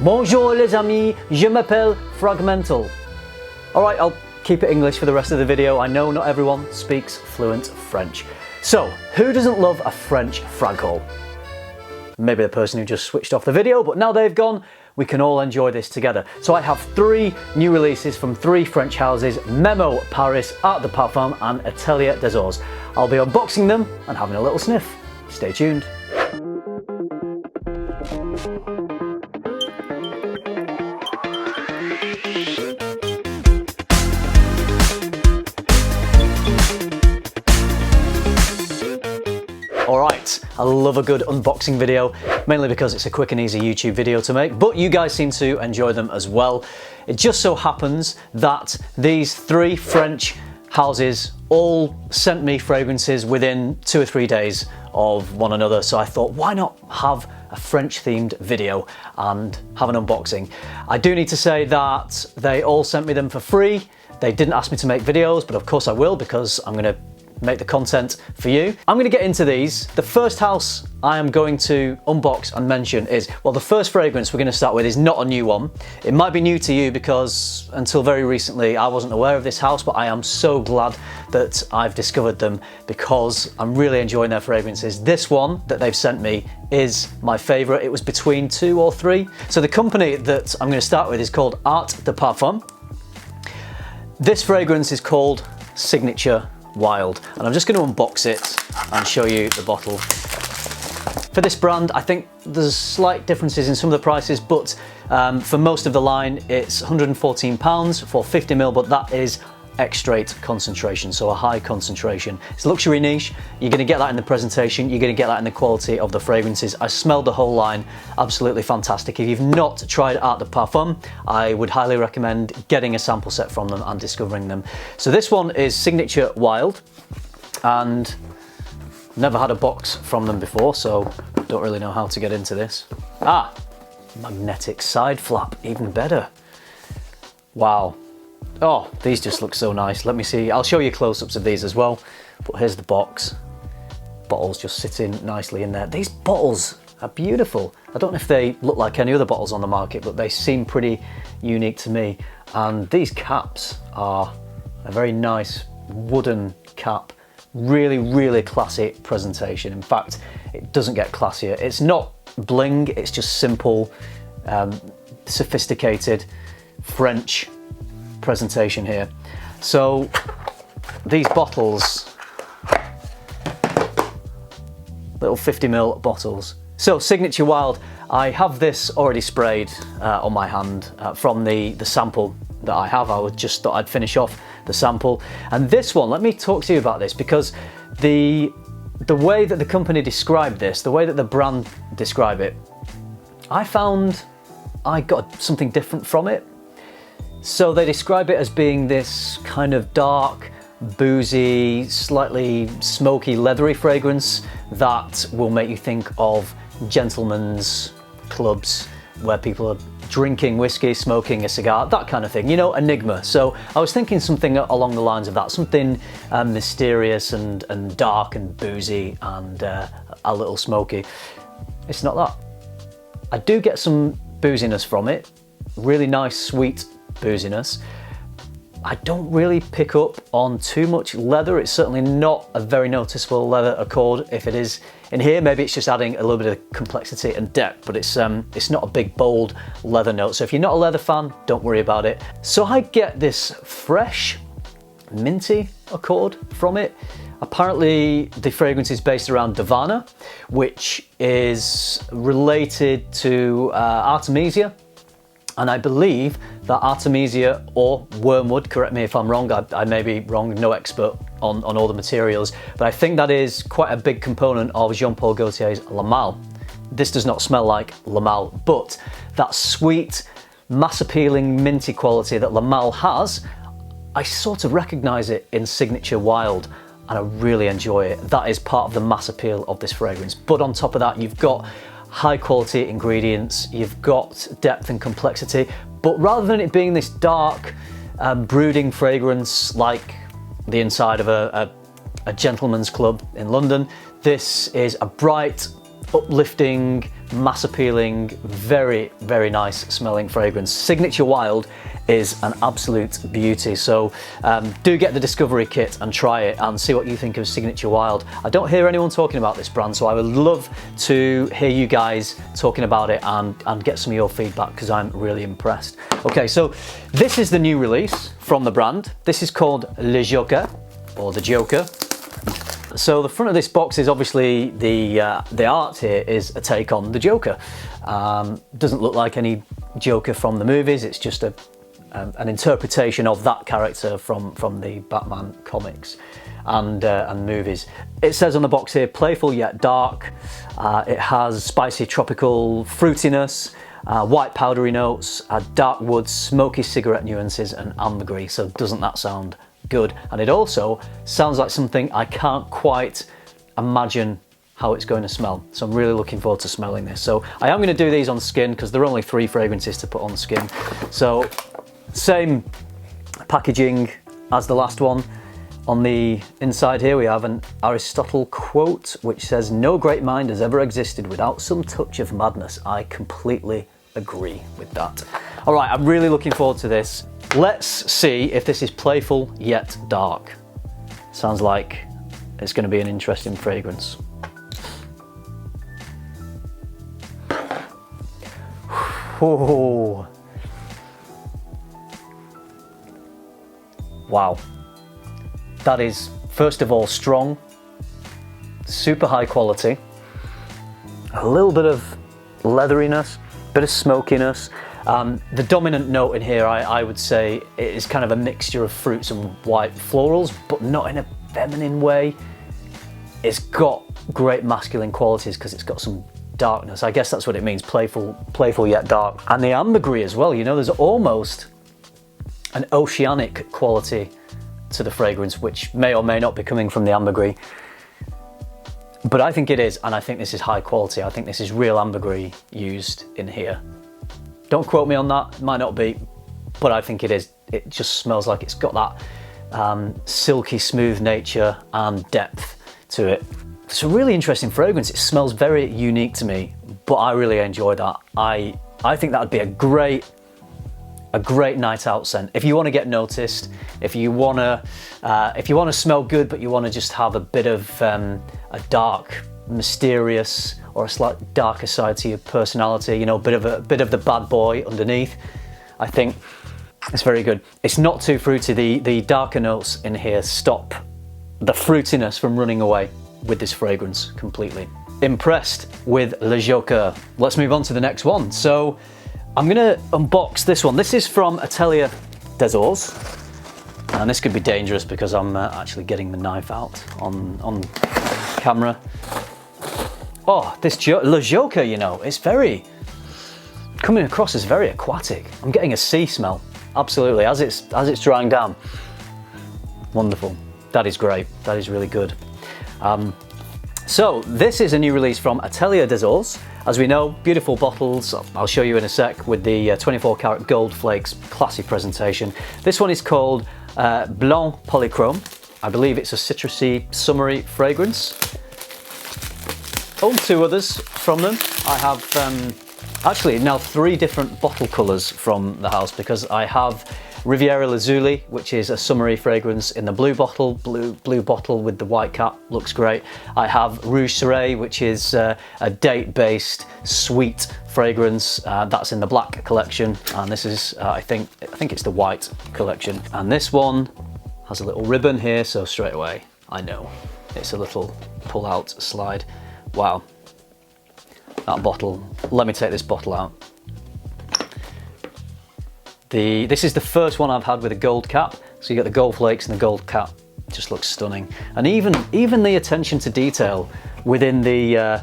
Bonjour les amis, je m'appelle FRAG-MENTAL. Alright, I'll keep it English for the rest of the video. I know not everyone speaks fluent French. So, who doesn't love a French frag haul? Maybe the person who just switched off the video, but now they've gone, we can all enjoy this together. So I have 3 new releases from 3 French houses, Memo Paris, de Parfum and Atelier DesOrs. I'll be unboxing them and having a little sniff. Stay tuned. Alright, I love a good unboxing video, mainly because it's a quick and easy YouTube video to make, but you guys seem to enjoy them as well. It just so happens that these 3 French houses all sent me fragrances within 2 or 3 days of one another, so I thought, why not have a French themed video and have an unboxing. I do need to say that they all sent me them for free. They didn't ask me to make videos, but of course I will, because I'm going to make the content for you. I'm going to get into these. The first house I am going to unbox and mention is, well, the first fragrance we're going to start with is not a new one. It might be new to you because until very recently I wasn't aware of this house, but I am so glad that I've discovered them because I'm really enjoying their fragrances. This one that they've sent me is my favorite. It was between 2 or 3. So the company that I'm going to start with is called de Parfum. This fragrance is called Signature Wild, and I'm just going to unbox it and show you the bottle. For this brand, I think there's slight differences in some of the prices, but for most of the line it's £114 for 50ml, but that is extrait concentration, so a high concentration. It's a luxury niche. You're going to get that in the presentation, you're going to get that in the quality of the fragrances. I smelled the whole line, absolutely fantastic. If you've not tried de Parfum, I would highly recommend getting a sample set from them and discovering them. So this one is Signature Wild, and never had a box from them before, so don't really know how to get into this. Magnetic side flap, even better. Wow. Oh, these just look so nice. Let me see, I'll show you close-ups of these as well, but here's the box. Bottles just sitting nicely in there. These bottles are beautiful. I don't know if they look like any other bottles on the market, but they seem pretty unique to me. And these caps are a very nice wooden cap. Really, really classy presentation. In fact, it doesn't get classier. It's not bling, it's just simple, sophisticated French presentation here. So these bottles, little 50ml bottles. So Signature Wild, I have this already sprayed on my hand from the sample that I have. I just thought I'd finish off the sample. And this one, let me talk to you about this, because the way that the company described this, the way that the brand describe it, I found I got something different from it. So they describe it as being this kind of dark, boozy, slightly smoky, leathery fragrance that will make you think of gentlemen's clubs where people are drinking whiskey, smoking a cigar, that kind of thing, you know, enigma. So I was thinking something along the lines of that, something mysterious and dark and boozy and a little smoky. It's not that. I do get some booziness from it, really nice, sweet booziness. I don't really pick up on too much leather. It's certainly not a very noticeable leather accord. If it is in here, maybe it's just adding a little bit of complexity and depth, but it's not a big, bold leather note. So if you're not a leather fan, don't worry about it. So I get this fresh, minty accord from it. Apparently the fragrance is based around Davana, which is related to Artemisia. And I believe that Artemisia or wormwood, correct me if I'm wrong, I may be wrong, no expert on all the materials, but I think that is quite a big component of Jean-Paul Gaultier's La Malle. This does not smell like La Malle, but that sweet, mass-appealing, minty quality that La Malle has, I sort of recognise it in Signature Wild, and I really enjoy it. That is part of the mass appeal of this fragrance. But on top of that, you've got high quality ingredients, you've got depth and complexity, but rather than it being this dark, brooding fragrance like the inside of a gentleman's club in London, this is a bright, uplifting, mass appealing, very, very nice smelling fragrance. Signature Wild is an absolute beauty, so do get the Discovery Kit and try it and see what you think of Signature Wild. I don't hear anyone talking about this brand, so I would love to hear you guys talking about it and get some of your feedback, because I'm really impressed. Okay, so this is the new release from the brand. This is called Le Joker, or the Joker. So the front of this box is obviously the art here is a take on the Joker. Doesn't look like any Joker from the movies. It's just an interpretation of that character from the Batman comics and movies. It says on the box here, playful yet dark. It has spicy tropical fruitiness, white powdery notes, dark wood, smoky cigarette nuances, and ambergris. So doesn't that sound good? And it also sounds like something I can't quite imagine how it's going to smell. So I'm really looking forward to smelling this. So I am going to do these on skin, because there are only 3 fragrances to put on skin. So same packaging as the last one. On the inside here we have an Aristotle quote which says, "No great mind has ever existed without some touch of madness." I completely agree with that. All right, I'm really looking forward to this. Let's see if this is playful yet dark. Sounds like it's going to be an interesting fragrance. Oh. Wow. That is, first of all, strong, super high quality, a little bit of leatheriness, bit of smokiness. The dominant note in here, I would say, is kind of a mixture of fruits and white florals, but not in a feminine way. It's got great masculine qualities because it's got some darkness. I guess that's what it means, playful yet dark. And the ambergris as well, you know, there's almost an oceanic quality to the fragrance, which may or may not be coming from the ambergris. But I think it is, and I think this is high quality. I think this is real ambergris used in here. Don't quote me on that, it might not be, but I think it is. It just smells like it's got that silky smooth nature and depth to it. It's a really interesting fragrance. It smells very unique to me, but I really enjoy that. I think that would be a great night out scent. If you want to get noticed, if you want to smell good, but you want to just have a bit of a dark, mysterious, or a slight darker side to your personality, you know, a bit of the bad boy underneath, I think it's very good. It's not too fruity. The darker notes in here stop the fruitiness from running away with this fragrance completely. Impressed with Le Joker. Let's move on to the next one. So I'm gonna unbox this one. This is from Atelier DesOrs. And this could be dangerous because I'm actually getting the knife out on camera. Oh, this Le Joker, you know, it's coming across as very aquatic. I'm getting a sea smell, absolutely, as it's drying down. Wonderful. That is great. That is really good. So this is a new release from Atelier DesOrs. As we know, beautiful bottles. I'll show you in a sec with the 24 karat gold flakes, classy presentation. This one is called Blanc Polychrome. I believe it's a citrusy, summery fragrance. Own 2 others from them. I have actually now 3 different bottle colours from the house, because I have Riviera Lazuli, which is a summery fragrance in the blue bottle with the white cap, looks great. I have Rouge Soleil, which is a date-based sweet fragrance, that's in the black collection, and this is I think it's the white collection. And this one has a little ribbon here, so straight away I know it's a little pull-out slide. Wow, that bottle. Let me take this bottle out. This is the first one I've had with a gold cap, so you get the gold flakes and the gold cap. Just looks stunning, and even the attention to detail within the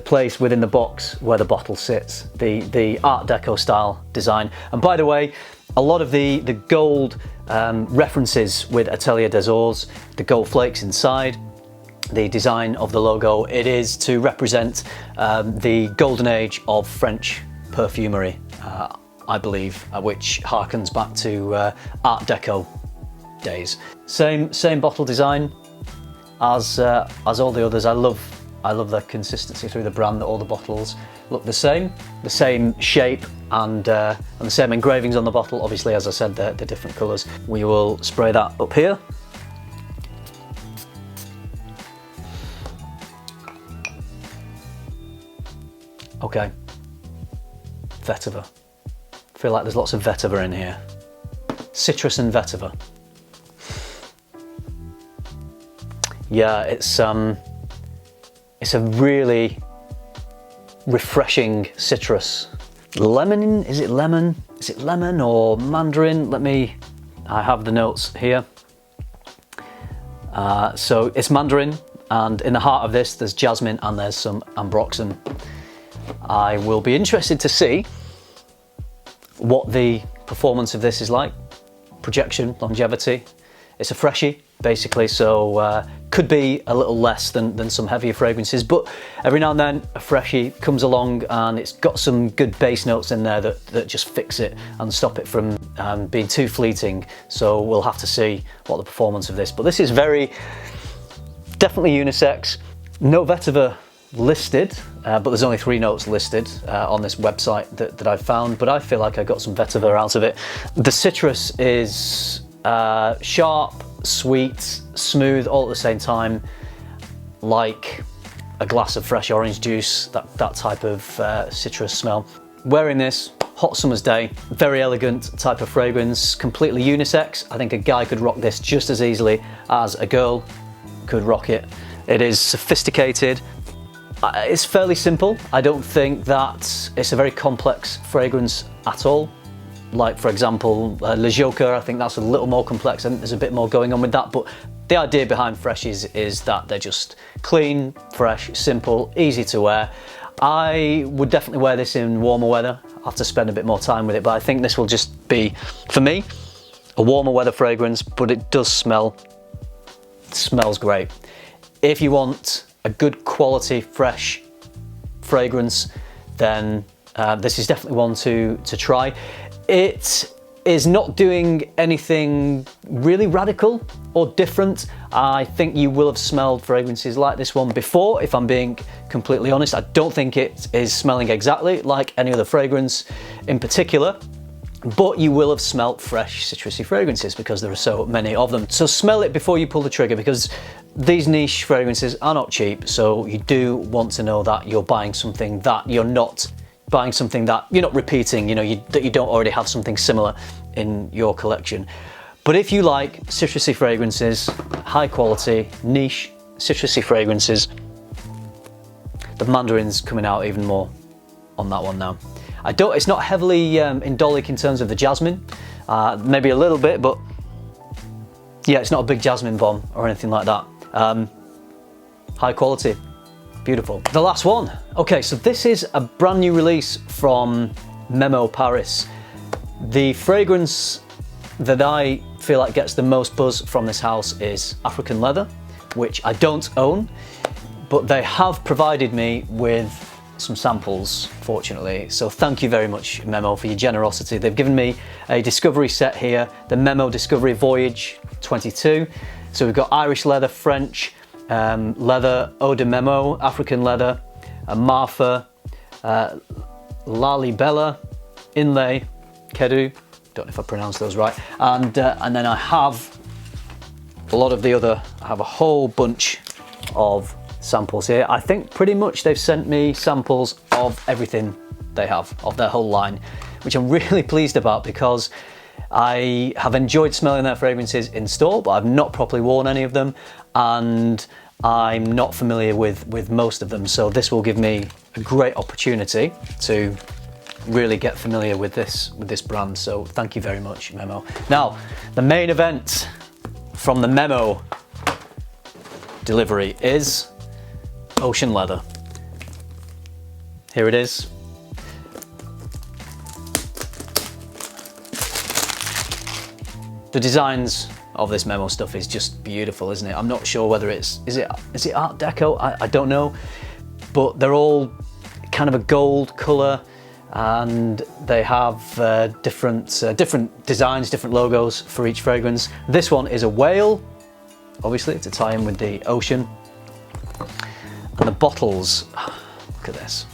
place within the box where the bottle sits, the Art Deco style design. And by the way, a lot of the gold references with Atelier DesOrs, the gold flakes inside, the design of the logo, it is to represent the golden age of French perfumery. I believe, which harkens back to Art Deco days. Same bottle design as all the others. I love I love the consistency through the brand, that all the bottles look the same shape, and the same engravings on the bottle. Obviously, as I said, they're different colours. We will spray that up here. Okay, vetiver. I feel like there's lots of vetiver in here. Citrus and vetiver. Yeah, it's a really refreshing citrus. Lemon, is it lemon? Is it lemon or mandarin? I have the notes here. So it's mandarin, and in the heart of this, there's jasmine and there's some ambroxan. I will be interested to see what the performance of this is like. Projection, longevity. It's a freshie, basically, so could be a little less than some heavier fragrances, but every now and then a freshie comes along and it's got some good base notes in there that just fix it and stop it from being too fleeting. So we'll have to see what the performance of this. But this is definitely unisex. No vetiver listed, but there's only 3 notes listed on this website that I've found, but I feel like I got some vetiver out of it. The citrus is sharp, sweet, smooth, all at the same time, like a glass of fresh orange juice, that type of citrus smell. Wearing this, hot summer's day, very elegant type of fragrance, completely unisex. I think a guy could rock this just as easily as a girl could rock it. It is sophisticated. It's fairly simple. I don't think that it's a very complex fragrance at all. Like, for example, Le Joker, I think that's a little more complex. I think there's a bit more going on with that, but the idea behind Freshies is that they're just clean, fresh, simple, easy to wear. I would definitely wear this in warmer weather. I'll have to spend a bit more time with it, but I think this will just be, for me, a warmer weather fragrance, but it does smells great. If you want a good quality, fresh fragrance, then this is definitely one to try. It is not doing anything really radical or different. I think you will have smelled fragrances like this one before, if I'm being completely honest. I don't think it is smelling exactly like any other fragrance in particular, but you will have smelt fresh citrusy fragrances because there are so many of them. So smell it before you pull the trigger, because these niche fragrances are not cheap, so you do want to know that you're buying something that you're not buying something that you're not repeating, that you don't already have something similar in your collection. But if you like citrusy fragrances, high quality, niche citrusy fragrances, the mandarin's coming out even more on that one now. It's not heavily indolic in terms of the jasmine, maybe a little bit, but yeah, it's not a big jasmine bomb or anything like that. High quality. Beautiful. The last one. Okay, so this is a brand new release from Memo Paris. The fragrance that I feel like gets the most buzz from this house is African Leather, which I don't own, but they have provided me with some samples, fortunately. So thank you very much, Memo, for your generosity. They've given me a discovery set here, the Memo Discovery Voyage 22. So we've got Irish leather, French, leather, Eau de Memo, African leather, Marfa, Lalibela, Inlay, Kedu, don't know if I pronounced those right, and then I have a lot of the other, I have a whole bunch of samples here. I think pretty much they've sent me samples of everything they have, of their whole line, which I'm really pleased about, because I have enjoyed smelling their fragrances in store, but I've not properly worn any of them, and I'm not familiar with most of them. So this will give me a great opportunity to really get familiar with this brand. So thank you very much, Memo. Now, the main event from the Memo delivery is Ocean Leather. Here it is. The designs of this Memo stuff is just beautiful, isn't it? I'm not sure whether is it Art Deco? I don't know, but they're all kind of a gold colour, and they have different designs, different logos for each fragrance. This one is a whale, obviously to tie in with the ocean, and the bottles, look at this.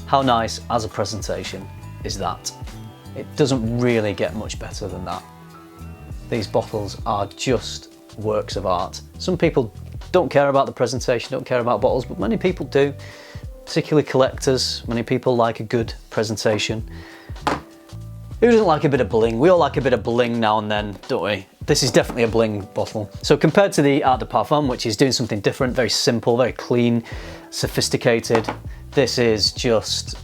How nice as a presentation is that? It doesn't really get much better than that. These bottles are just works of art. Some people don't care about the presentation, don't care about bottles, but many people do, particularly collectors. Many people like a good presentation. Who doesn't like a bit of bling? We all like a bit of bling now and then, don't we? This is definitely a bling bottle. So compared to the Art de Parfum, which is doing something different, very simple, very clean, sophisticated, this is just,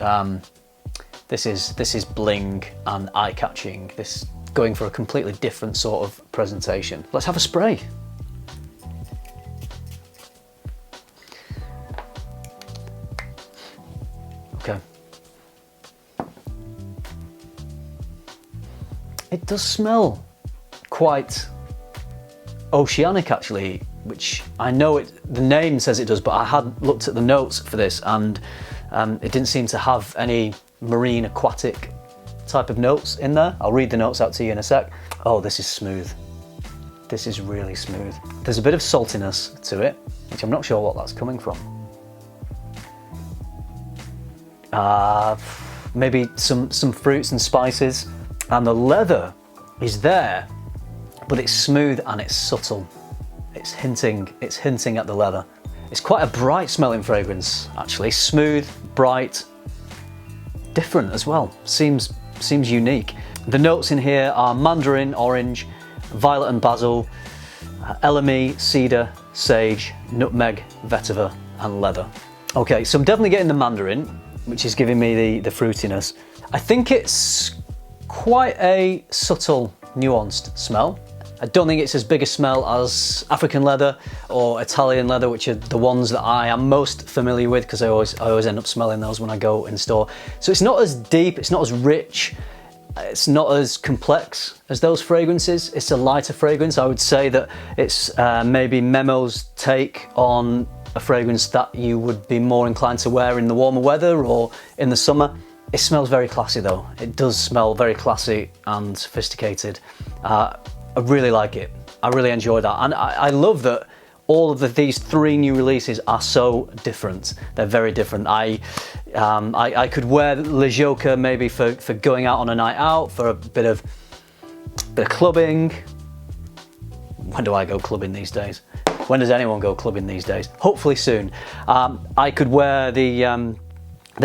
this is bling and eye-catching. This going for a completely different sort of presentation. Let's have a spray. Okay. It does smell quite oceanic actually, which I know the name says it does, but I had looked at the notes for this and it didn't seem to have any marine aquatic type of notes in there. I'll read the notes out to you in a sec. Oh, this is smooth. This is really smooth. There's a bit of saltiness to it, which I'm not sure what that's coming from. Maybe some fruits and spices. And the leather is there, but it's smooth and it's subtle. It's hinting at the leather. It's quite a bright smelling fragrance, actually. Smooth, bright, different as well. Seems unique. The notes in here are mandarin, orange, violet and basil, elemi, cedar, sage, nutmeg, vetiver, and leather. Okay, so I'm definitely getting the mandarin, which is giving me the fruitiness. I think it's quite a subtle, nuanced smell. I don't think it's as big a smell as African leather or Italian leather, which are the ones that I am most familiar with because I always end up smelling those when I go in store. So it's not as deep, it's not as rich, it's not as complex as those fragrances. It's a lighter fragrance. I would say that it's maybe Memo's take on a fragrance that you would be more inclined to wear in the warmer weather or in the summer. It smells very classy though. It does smell very classy and sophisticated. I really like it. I really enjoy that. And I love that all of these three new releases are so different. They're very different. I could wear Le Joker maybe for going out on a night out, for a bit of clubbing. When do I go clubbing these days? When does anyone go clubbing these days? Hopefully soon. I could wear the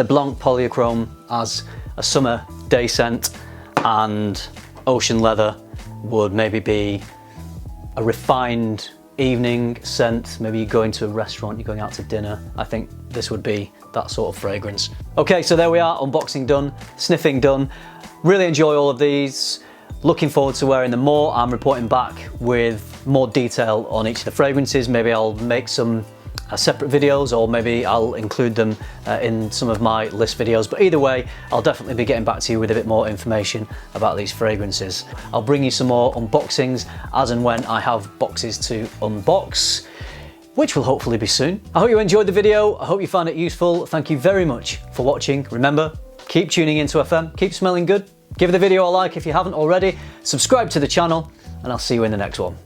Blanc Polychrome as a summer day scent, and Ocean Leather would maybe be a refined evening scent. Maybe you're going to a restaurant, you're going out to dinner. I think this would be that sort of fragrance. Okay, so there we are, unboxing done, sniffing done. Really enjoy all of these. Looking forward to wearing them more. I'm reporting back with more detail on each of the fragrances. Maybe I'll make some separate videos, or maybe I'll include them in some of my list videos. But either way, I'll definitely be getting back to you with a bit more information about these fragrances. I'll bring you some more unboxings as and when I have boxes to unbox, which will hopefully be soon. I hope you enjoyed the video. I hope you found it useful. Thank you very much for watching. Remember, keep tuning into FM, keep smelling good. Give the video a like if you haven't already. Subscribe to the channel, and I'll see you in the next one.